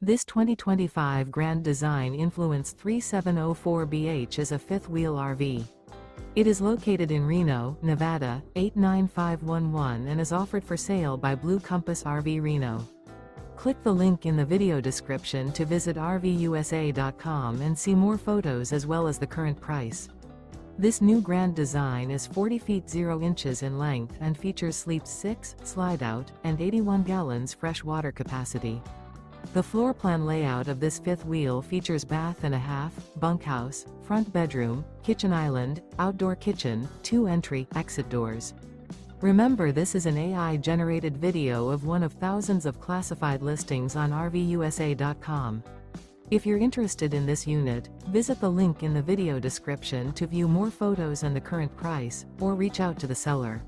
This 2025 Grand Design Influence 3704BH is a fifth-wheel RV. It is located in Reno, Nevada, 89511 and is offered for sale by Blue Compass RV Reno. Click the link in the video description to visit RVUSA.com and see more photos as well as the current price. This new Grand Design is 40 feet 0 inches in length and features sleeps 6, Slideout, and 81 gallons fresh water capacity. The floor plan layout of this fifth wheel features bath and a half, bunkhouse, front bedroom, kitchen island, outdoor kitchen, 2 entry/exit doors. Remember, this is an AI-generated video of one of thousands of classified listings on RVUSA.com. If you're interested in this unit, visit the link in the video description to view more photos and the current price, or reach out to the seller.